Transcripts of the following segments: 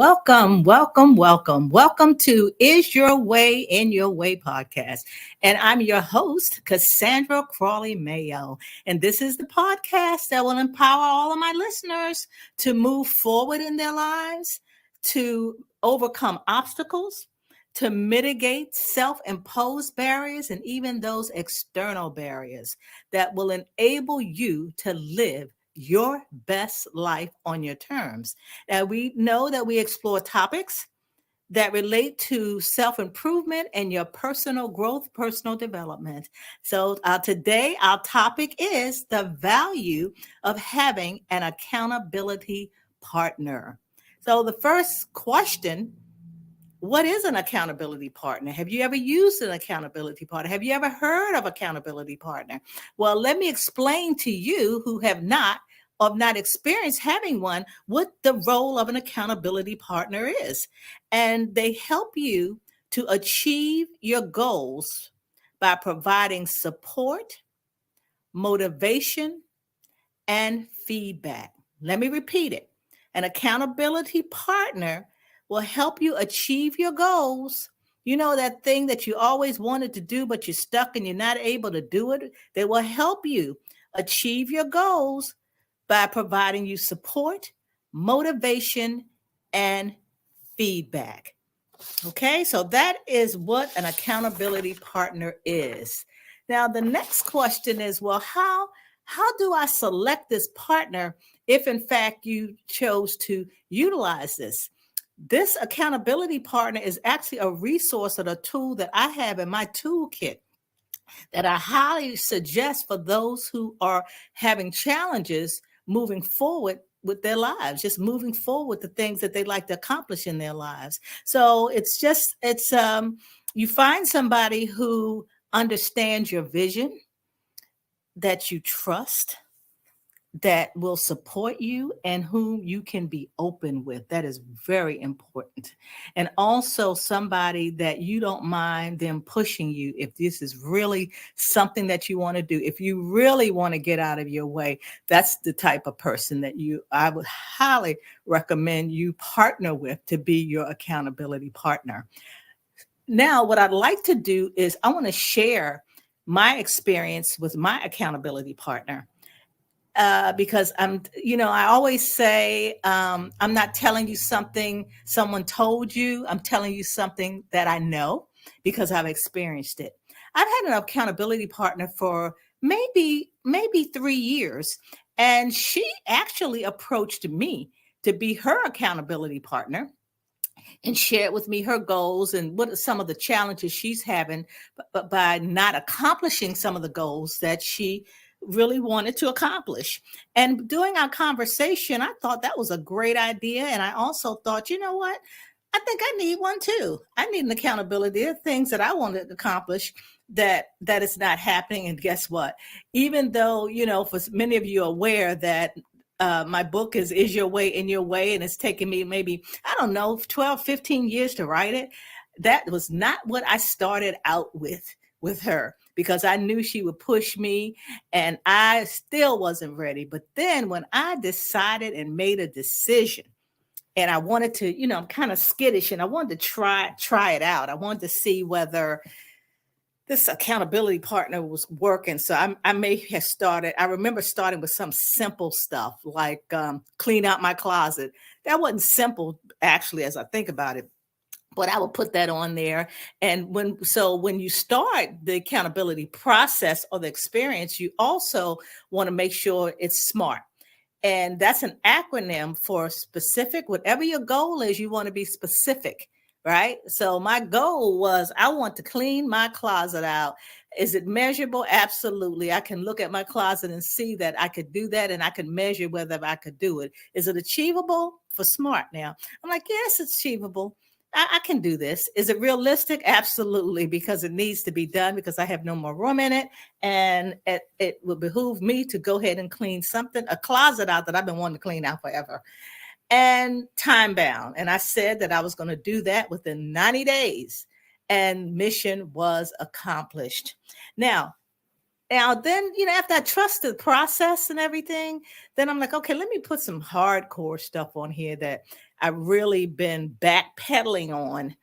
Welcome to Is Your Way in Your Way podcast. And I'm your host, Cassandra Crawley Mayo. And this is the podcast that will empower all of my listeners to move forward in their lives, to overcome obstacles, to mitigate self-imposed barriers and even those external barriers that will enable you to live your best life on your terms. Now, we know that we explore topics that relate to self-improvement and your personal growth, personal development. So today, our topic is the value of having an accountability partner. So the first question, what is an accountability partner? Have you ever used an accountability partner? Have you ever heard of accountability partner? Well, let me explain to you who have not experienced having one, what the role of an accountability partner is. And they help you to achieve your goals by providing support, motivation, and feedback. Let me repeat it. An accountability partner will help you achieve your goals. You know, that thing that you always wanted to do, but you're stuck and you're not able to do it. They will help you achieve your goals by providing you support, motivation, and feedback. Okay, so that is what an accountability partner is. Now, the next question is, well, how do I select this partner if in fact you chose to utilize this? This accountability partner is actually a resource or a tool that I have in my toolkit that I highly suggest for those who are having challenges moving forward with their lives, just moving forward the things that they like to accomplish in their lives. So you find somebody who understands your vision, that you trust, that will support you, and whom you can be open with. That is very important. And also somebody that you don't mind them pushing you if this is really something that you want to do. If you really want to get out of your way, that's the type of person that I would highly recommend you partner with to be your accountability partner. Now, what I'd like to do is I want to share my experience with my accountability partner. Because I always say, I'm not telling you something someone told you. I'm telling you something that I know because I've experienced it. I've had an accountability partner for maybe 3 years, and she actually approached me to be her accountability partner and shared with me her goals and what are some of the challenges she's having, but by not accomplishing some of the goals that she really wanted to accomplish. And during our conversation, I thought that was a great idea. And I also thought, you know what? I think I need one too. I need an accountability. There are things that I want to accomplish that is not happening. And guess what? Even though, for many of you are aware that my book is Your Way in Your Way, and it's taken me maybe, 12, 15 years to write it. That was not what I started out with her, because I knew she would push me and I still wasn't ready. But then when I decided and made a decision, and I wanted to, I'm kind of skittish and I wanted to try it out. I wanted to see whether this accountability partner was working. So I may have started. I remember starting with some simple stuff like clean out my closet. That wasn't simple, actually, as I think about it. But I would put that on there. And when you start the accountability process or the experience, you also want to make sure it's SMART. And that's an acronym for specific. Whatever your goal is, you want to be specific, right? So my goal was I want to clean my closet out. Is it measurable? Absolutely. I can look at my closet and see that I could do that, and I could measure whether I could do it. Is it achievable? For SMART now. I'm like, yes, it's achievable. I can do this. Is it realistic? Absolutely, because it needs to be done because I have no more room in it. And it would behoove me to go ahead and clean a closet out that I've been wanting to clean out forever. And time bound. And I said that I was going to do that within 90 days. And mission was accomplished. Now, Now, then, after I trust the process and everything, then I'm like, okay, let me put some hardcore stuff on here that I've really been backpedaling on,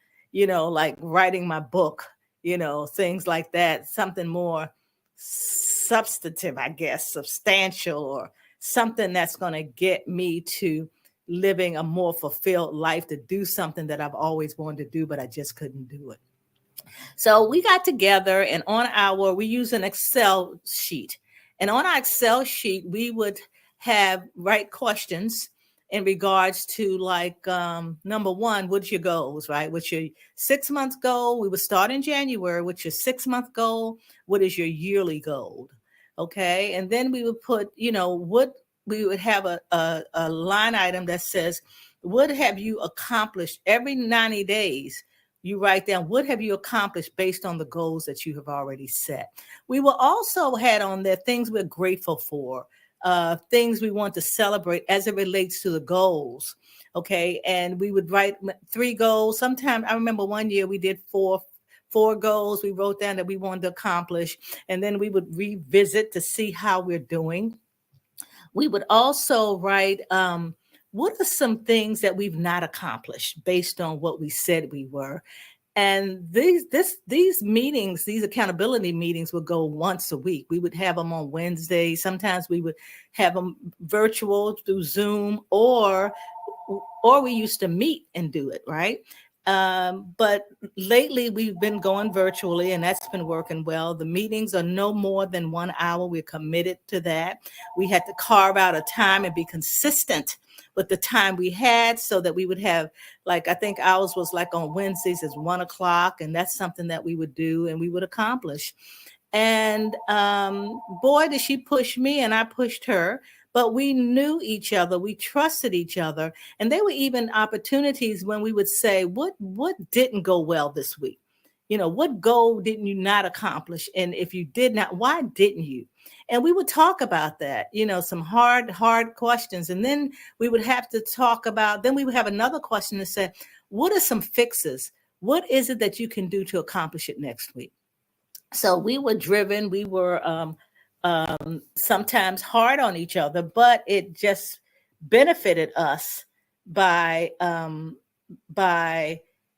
like writing my book, things like that, something more substantive, I guess, substantial, or something that's going to get me to living a more fulfilled life, to do something that I've always wanted to do, but I just couldn't do it. So we got together, and we use an Excel sheet. And on our Excel sheet, we would write questions in regards to, like, number one, what's your goals, right? What's your 6 month goal? We would start in January. What's your 6 month goal? What is your yearly goal? Okay. And then we would put, what we would have a line item that says, what have you accomplished every 90 days? You write down, what have you accomplished based on the goals that you have already set. We will also had on there things we're grateful for, things we want to celebrate as it relates to the goals. Okay. And we would write 3 goals. Sometimes I remember one year we did four goals we wrote down that we wanted to accomplish. And then we would revisit to see how we're doing. We would also write, what are some things that we've not accomplished based on what we said we were. And these meetings, these accountability meetings, would go once a week. We would have them on Wednesday. Sometimes we would have them virtual through Zoom, or we used to meet and do it, right? But lately we've been going virtually, and that's been working well. The meetings are no more than 1 hour. We're committed to that. We had to carve out a time and be consistent with the time we had, so that we would have, like, I think ours was like on Wednesdays is 1 o'clock, and that's something that we would do and we would accomplish. And boy, did she push me and I pushed her. But we knew each other, we trusted each other, and there were even opportunities when we would say, what didn't go well this week? What goal didn't you not accomplish? And if you did not, why didn't you? And we would talk about that, some hard questions. And then we would have to talk about, then we would have another question that said, what are some fixes? What is it that you can do to accomplish it next week? So we were driven, we were sometimes hard on each other, but it just benefited us by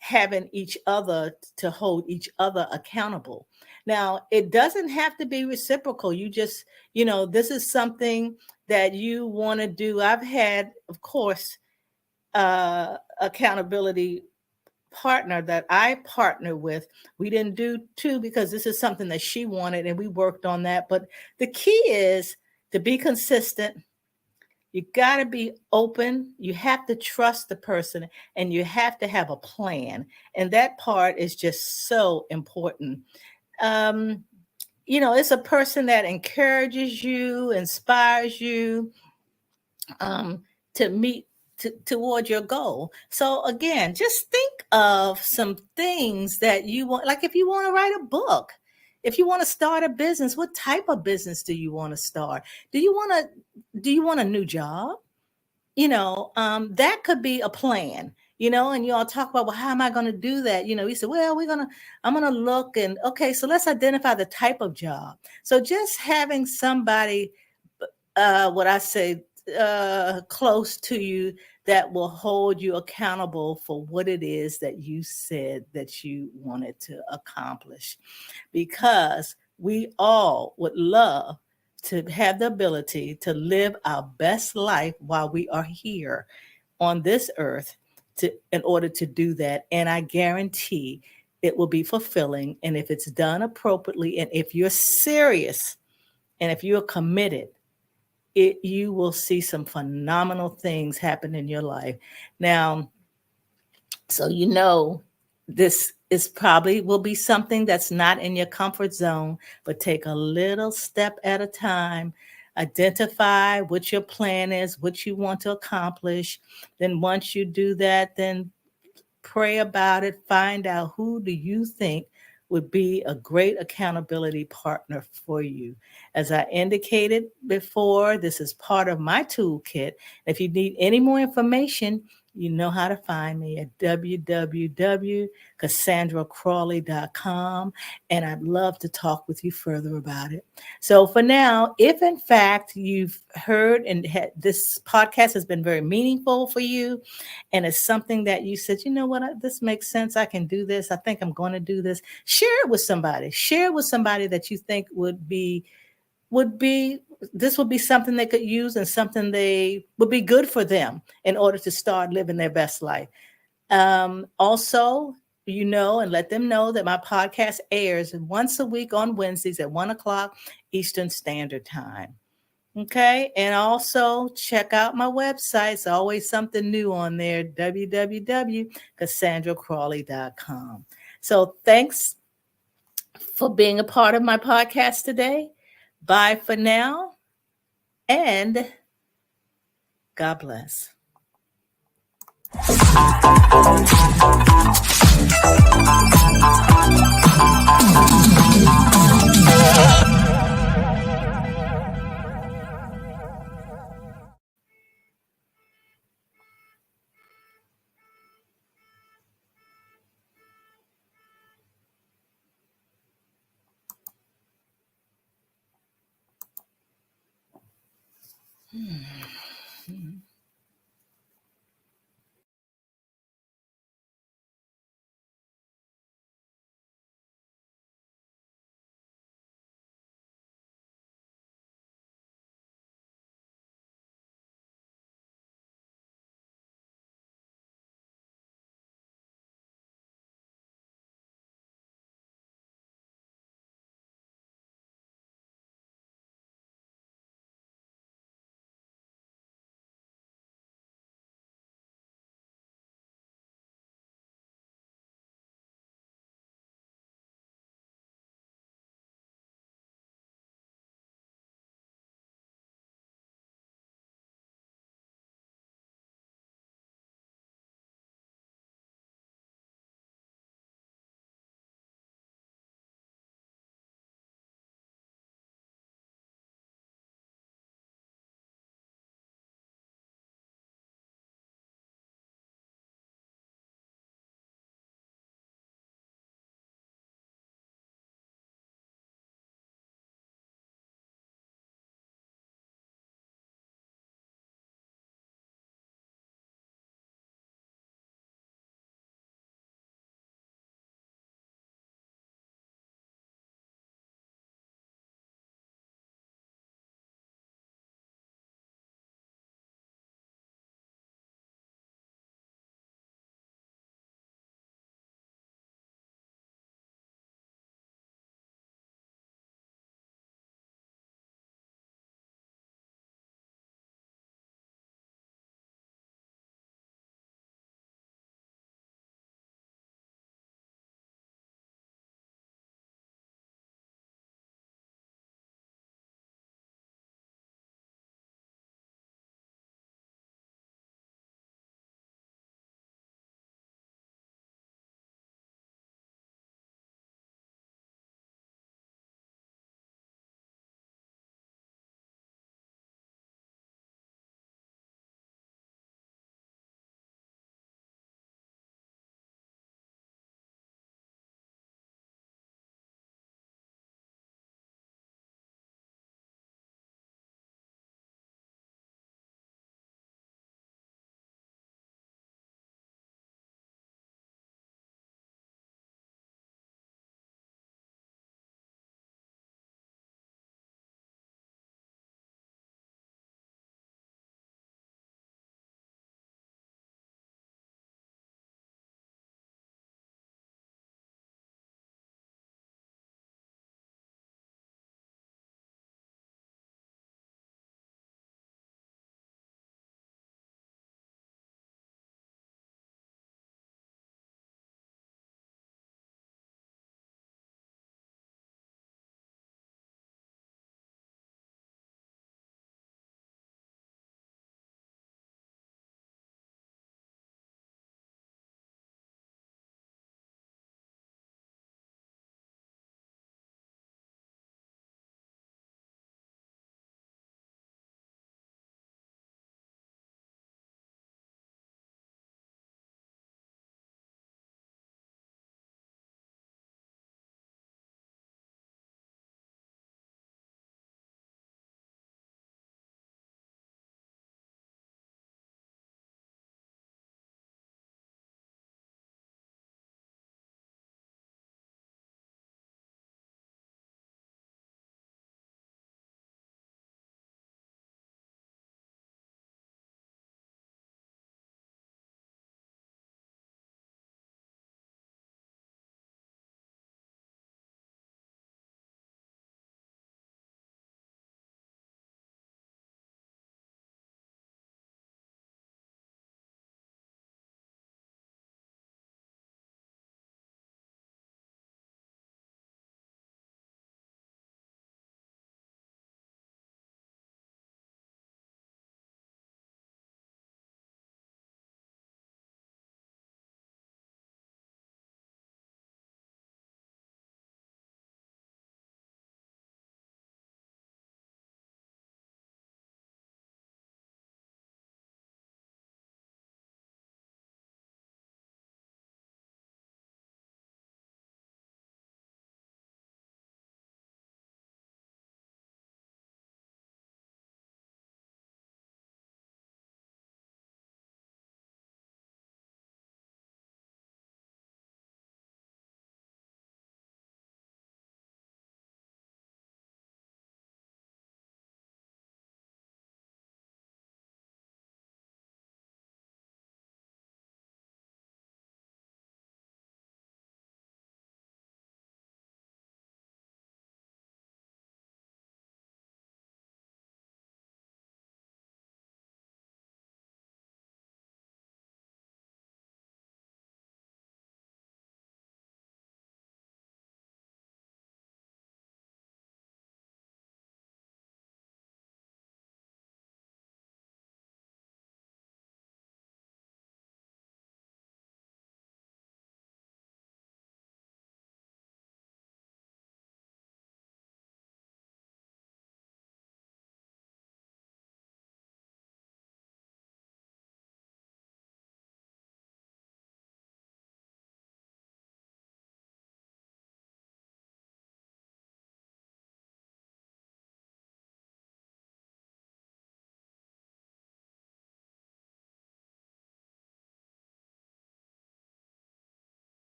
having each other to hold each other accountable. Now, it doesn't have to be reciprocal. You just, this is something that you want to do. I've had, of course, accountability partner that I partner with. We didn't do 2 because this is something that she wanted, and we worked on that. But the key is to be consistent. You got to be open. You have to trust the person, and you have to have a plan. And that part is just so important. It's a person that encourages you, inspires you, to meet toward your goal. So again, just think of some things that you want, like if you want to write a book, if you want to start a business, what type of business do you want to start? Do you want a new job? That could be a plan, and you all talk about, well, how am I going to do that? You said, well, I'm going to look, and okay, so let's identify the type of job. So just having somebody, what I say, close to you that will hold you accountable for what it is that you said that you wanted to accomplish. Because we all would love to have the ability to live our best life while we are here on this earth, in order to do that. And I guarantee it will be fulfilling. And if it's done appropriately, and if you're serious, and if you're committed, you will see some phenomenal things happen in your life. Now, so this is probably will be something that's not in your comfort zone, but take a little step at a time. Identify what your plan is, what you want to accomplish. Then once you do that, then pray about it. Find out, who do you think would be a great accountability partner for you. As I indicated before, this is part of my toolkit. If you need any more information, You know how to find me at www.cassandracrawley.com. And I'd love to talk with you further about it. So for now, if in fact you've heard and this podcast has been very meaningful for you, and it's something that you said, you know what, this makes sense. I can do this. I think I'm going to do this. Share it with somebody. Share it with somebody that you think would be this would be something they could use and something they would be good for them in order to start living their best life. Also, and let them know that my podcast airs once a week on Wednesdays at 1 o'clock Eastern Standard Time. Okay. And also check out my website. It's always something new on there, www.cassandracrawley.com. So thanks for being a part of my podcast today. Bye for now, and God bless.